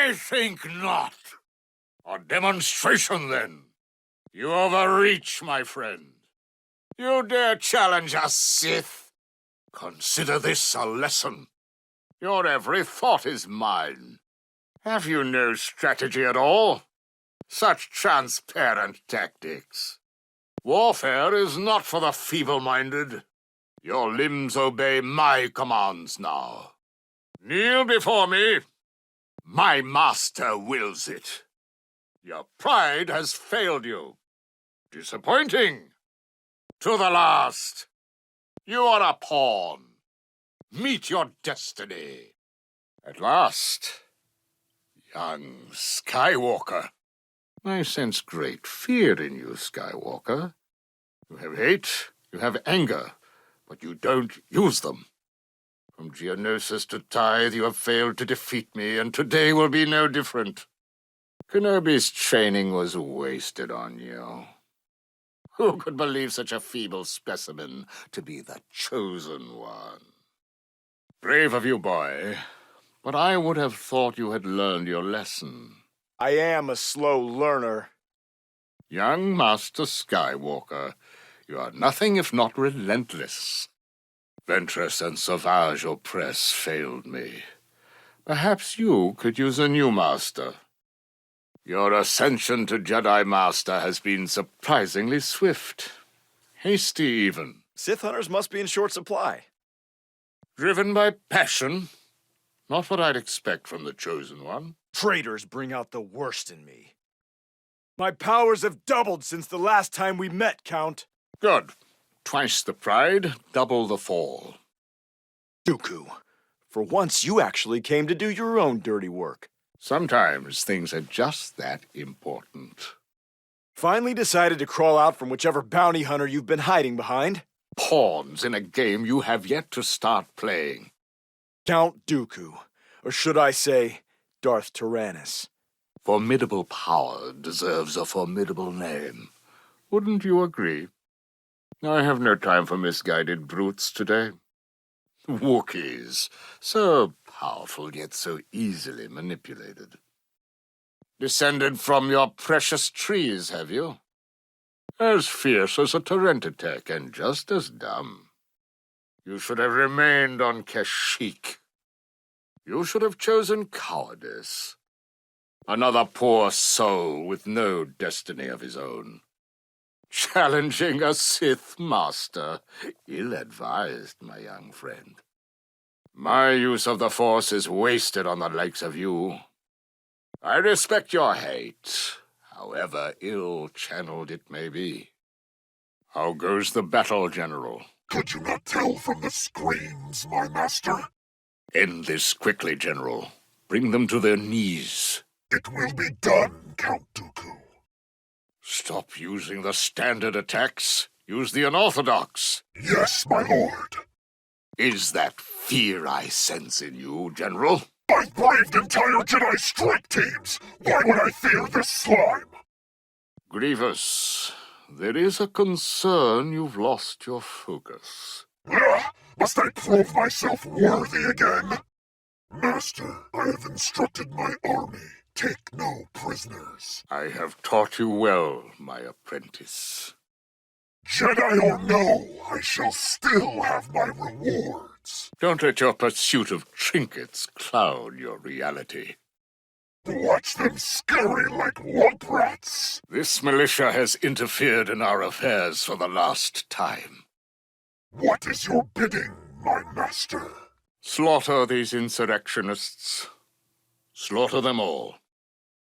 I think not. A demonstration, then. You overreach, my friend. You dare challenge a Sith? Consider this a lesson. Your every thought is mine. Have you no strategy at all? Such transparent tactics. Warfare is not for the feeble-minded. Your limbs obey my commands now. Kneel before me. My master wills it. Your pride has failed you. Disappointing. To the last. You are a pawn. Meet your destiny. At last, young Skywalker. I sense great fear in you, Skywalker. You have hate, you have anger, but you don't use them. From Geonosis to Tithe, you have failed to defeat me, and today will be no different. Kenobi's training was wasted on you. Who could believe such a feeble specimen to be the chosen one? Brave of you, boy, but I would have thought you had learned your lesson. I am a slow learner. Young Master Skywalker, you are nothing if not relentless. Ventress and Sauvage Opress failed me. Perhaps you could use a new master. Your ascension to Jedi Master has been surprisingly swift. Hasty, even. Sith hunters must be in short supply. Driven by passion. Not what I'd expect from the Chosen One. Traitors bring out the worst in me. My powers have doubled since the last time we met, Count. Good. Twice the pride, double the fall. Dooku, for once you actually came to do your own dirty work. Sometimes things are just that important. Finally decided to crawl out from whichever bounty hunter you've been hiding behind? Pawns in a game you have yet to start playing. Count Dooku, or should I say, Darth Tyrannus. Formidable power deserves a formidable name. Wouldn't you agree? I have no time for misguided brutes today. Wookiees, so powerful yet so easily manipulated. Descended from your precious trees, have you? As fierce as a Tarentatech and just as dumb. You should have remained on Kashyyyk. You should have chosen cowardice. Another poor soul with no destiny of his own. Challenging a Sith master. Ill-advised, my young friend. My use of the Force is wasted on the likes of you. I respect your hate, however ill-channeled it may be. How goes the battle, General? Could you not tell from the screams, my master? End this quickly, General. Bring them to their knees. It will be done, Count Dooku. Stop using the standard attacks. Use the unorthodox. Yes, my lord. Is that fear I sense in you, General? I've braved entire Jedi strike teams. Why would I fear this slime? Grievous, there is a concern you've lost your focus. Must I prove myself worthy again? Master, I have instructed my army. Take no prisoners. I have taught you well, my apprentice. Jedi or no, I shall still have my rewards. Don't let your pursuit of trinkets cloud your reality. Watch them scurry like womp rats. This militia has interfered in our affairs for the last time. What is your bidding, my master? Slaughter these insurrectionists. Slaughter them all.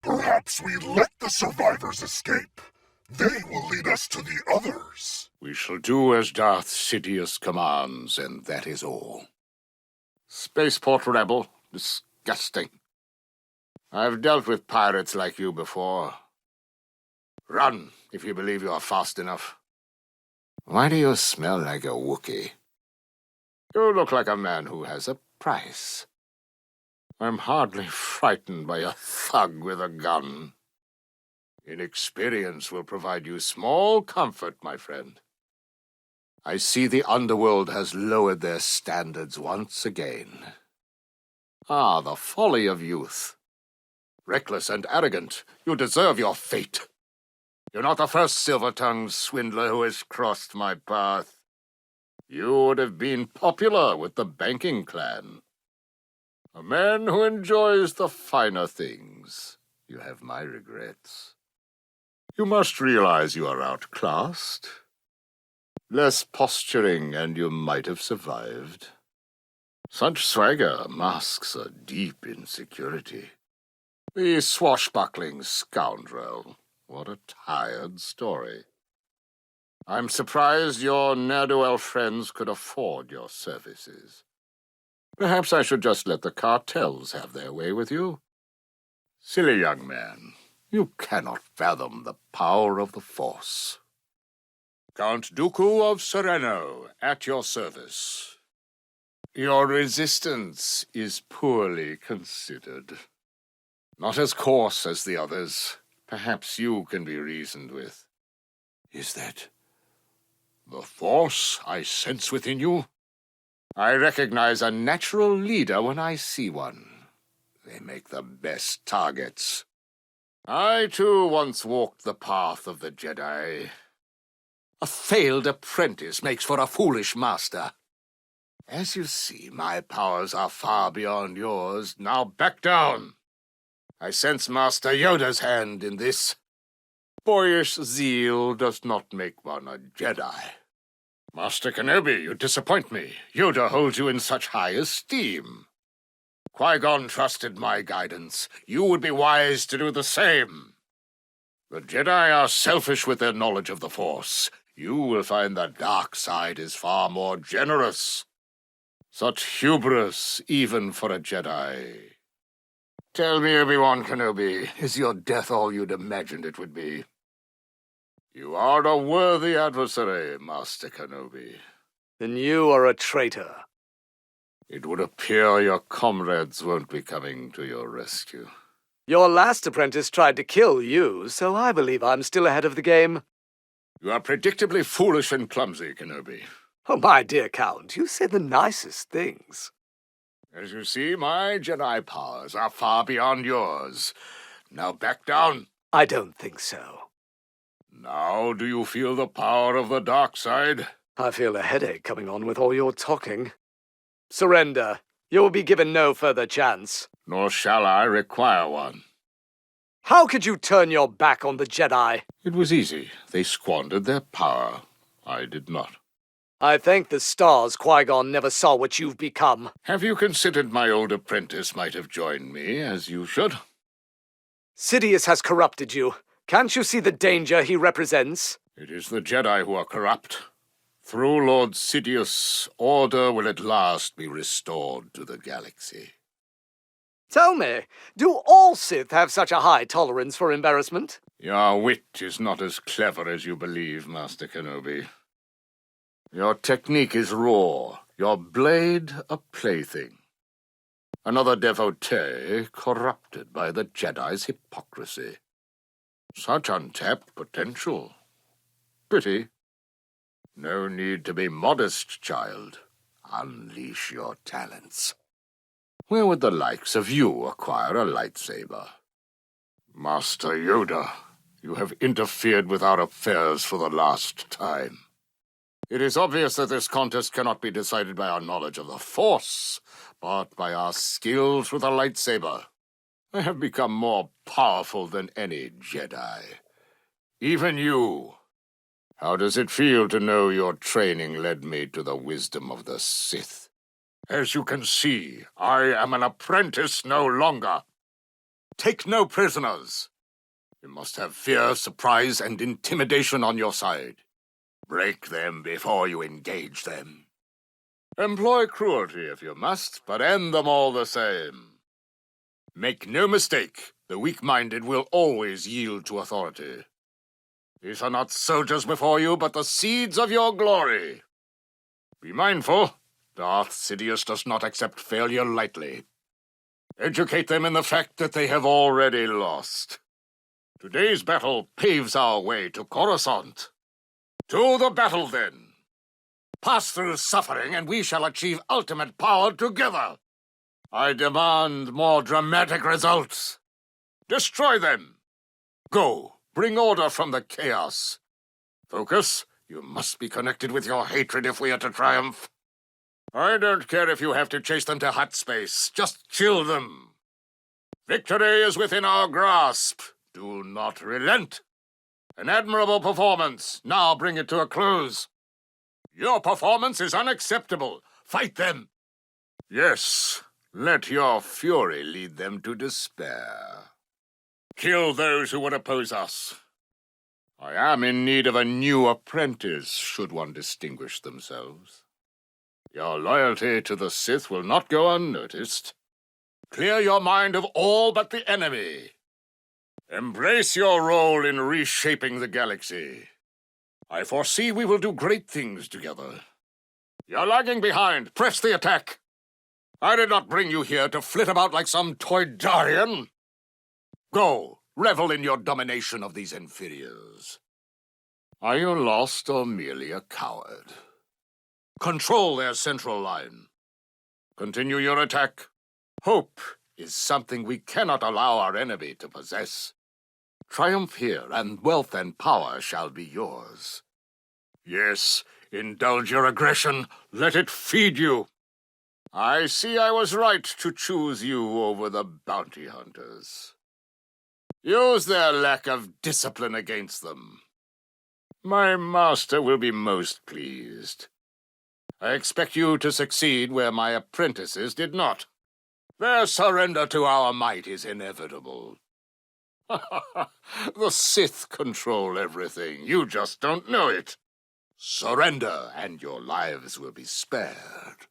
Perhaps we let the survivors escape. They will lead us to the others. We shall do as Darth Sidious commands, and that is all. Spaceport rebel. Disgusting. I've dealt with pirates like you before. Run, if you believe you are fast enough. Why do you smell like a Wookiee? You look like a man who has a price. I'm hardly frightened by a thug with a gun. Inexperience will provide you small comfort, my friend. I see the underworld has lowered their standards once again. Ah, the folly of youth. Reckless and arrogant, you deserve your fate. You're not the first silver-tongued swindler who has crossed my path. You would have been popular with the banking clan. A man who enjoys the finer things. You have my regrets. You must realize you are outclassed. Less posturing, and you might have survived. Such swagger masks a deep insecurity. The swashbuckling scoundrel. What a tired story. I'm surprised your ne'er-do-well friends could afford your services. Perhaps I should just let the cartels have their way with you. Silly young man, you cannot fathom the power of the Force. Count Dooku of Sereno, at your service. Your resistance is poorly considered. Not as coarse as the others. Perhaps you can be reasoned with. Is that the Force I sense within you? I recognize a natural leader when I see one. They make the best targets. I, too, once walked the path of the Jedi. A failed apprentice makes for a foolish master. As you see, my powers are far beyond yours. Now back down. I sense Master Yoda's hand in this. Boyish zeal does not make one a Jedi. Master Kenobi, you disappoint me. Yoda holds you in such high esteem. Qui-Gon trusted my guidance. You would be wise to do the same. The Jedi are selfish with their knowledge of the Force. You will find the dark side is far more generous. Such hubris, even for a Jedi. Tell me, Obi-Wan Kenobi, is your death all you'd imagined it would be? You are a worthy adversary, Master Kenobi. Then you are a traitor. It would appear your comrades won't be coming to your rescue. Your last apprentice tried to kill you, so I believe I'm still ahead of the game. You are predictably foolish and clumsy, Kenobi. Oh, my dear Count, you say the nicest things. As you see, my Jedi powers are far beyond yours. Now back down. I don't think so. Now do you feel the power of the dark side? I feel a headache coming on with all your talking. Surrender. You will be given no further chance. Nor shall I require one. How could you turn your back on the Jedi? It was easy. They squandered their power. I did not. I thank the stars Qui-Gon never saw what you've become. Have you considered my old apprentice might have joined me, as you should? Sidious has corrupted you. Can't you see the danger he represents? It is the Jedi who are corrupt. Through Lord Sidious, order will at last be restored to the galaxy. Tell me, do all Sith have such a high tolerance for embarrassment? Your wit is not as clever as you believe, Master Kenobi. Your technique is raw, your blade a plaything. Another devotee corrupted by the Jedi's hypocrisy. Such untapped potential. Pity. No need to be modest, child. Unleash your talents. Where would the likes of you acquire a lightsaber? Master Yoda, you have interfered with our affairs for the last time. It is obvious that this contest cannot be decided by our knowledge of the Force, but by our skills with a lightsaber. I have become more powerful than any Jedi. Even you. How does it feel to know your training led me to the wisdom of the Sith? As you can see, I am an apprentice no longer. Take no prisoners. You must have fear, surprise, and intimidation on your side. Break them before you engage them. Employ cruelty if you must, but end them all the same. Make no mistake, the weak-minded will always yield to authority. These are not soldiers before you, but the seeds of your glory. Be mindful, Darth Sidious does not accept failure lightly. Educate them in the fact that they have already lost. Today's battle paves our way to Coruscant. To the battle, then. Pass through suffering, and we shall achieve ultimate power together. I demand more dramatic results. Destroy them! Go, bring order from the chaos. Focus, you must be connected with your hatred if we are to triumph. I don't care if you have to chase them to hot space. Just kill them. Victory is within our grasp. Do not relent. An admirable performance. Now bring it to a close. Your performance is unacceptable. Fight them. Yes, let your fury lead them to despair. Kill those who would oppose us. I am in need of a new apprentice, should one distinguish themselves. Your loyalty to the Sith will not go unnoticed. Clear your mind of all but the enemy. Embrace your role in reshaping the galaxy. I foresee we will do great things together. You're lagging behind. Press the attack. I did not bring you here to flit about like some Toydarian. Go, revel in your domination of these inferiors. Are you lost or merely a coward? Control their central line. Continue your attack. Hope is something we cannot allow our enemy to possess. Triumph here, and wealth and power shall be yours. Yes, indulge your aggression. Let it feed you. I see I was right to choose you over the bounty hunters. Use their lack of discipline against them. My master will be most pleased. I expect you to succeed where my apprentices did not. Their surrender to our might is inevitable. The Sith control everything. You just don't know it. Surrender, and your lives will be spared.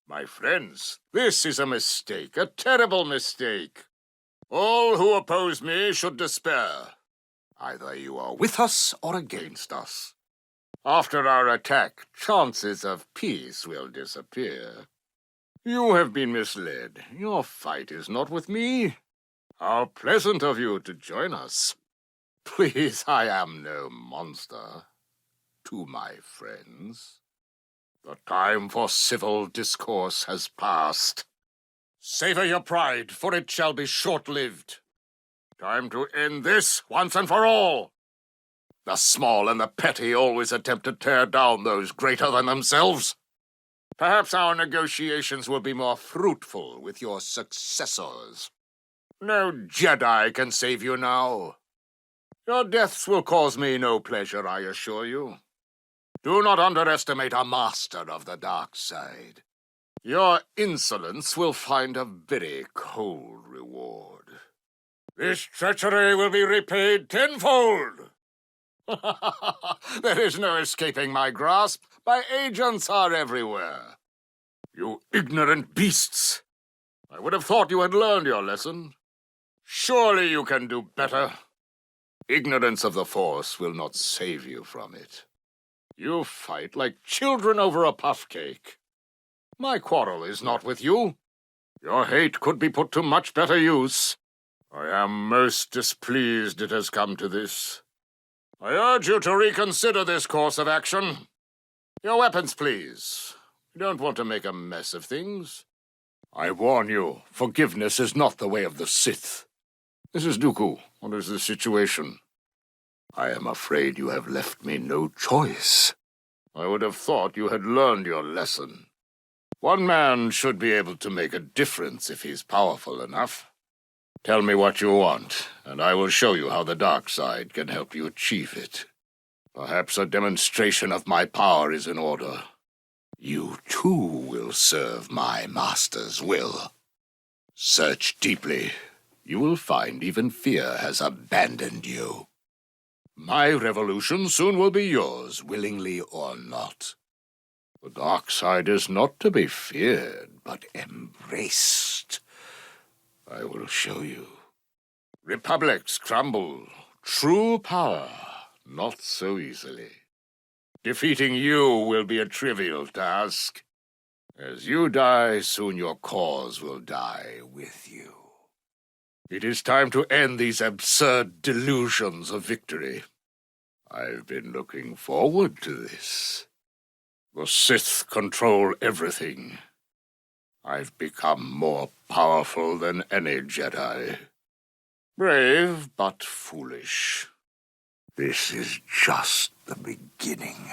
My friends, this is a mistake, a terrible mistake. All who oppose me should despair. Either you are with us or against us. After our attack, chances of peace will disappear. You have been misled. Your fight is not with me. How pleasant of you to join us. Please, I am no monster. To my friends, the time for civil discourse has passed. Savor your pride, for it shall be short-lived. Time to end this once and for all. The small and the petty always attempt to tear down those greater than themselves. Perhaps our negotiations will be more fruitful with your successors. No Jedi can save you now. Your deaths will cause me no pleasure, I assure you. Do not underestimate a master of the dark side. Your insolence will find a very cold reward. This treachery will be repaid tenfold. There is no escaping my grasp. My agents are everywhere. You ignorant beasts! I would have thought you had learned your lesson. Surely you can do better. Ignorance of the Force will not save you from it. You fight like children over a puff cake. My quarrel is not with you. Your hate could be put to much better use. I am most displeased it has come to this. I urge you to reconsider this course of action. Your weapons, please. We don't want to make a mess of things. I warn you, forgiveness is not the way of the Sith. Mrs. Dooku, what is the situation? I am afraid you have left me no choice. I would have thought you had learned your lesson. One man should be able to make a difference if he's powerful enough. Tell me what you want, and I will show you how the dark side can help you achieve it. Perhaps a demonstration of my power is in order. You too will serve my master's will. Search deeply. You will find even fear has abandoned you. My revolution soon will be yours, willingly or not. The dark side is not to be feared, but embraced. I will show you. Republics crumble. True power, not so easily. Defeating you will be a trivial task. As you die, soon your cause will die with you. It is time to end these absurd delusions of victory. I've been looking forward to this. The Sith control everything. I've become more powerful than any Jedi. Brave but foolish. This is just the beginning.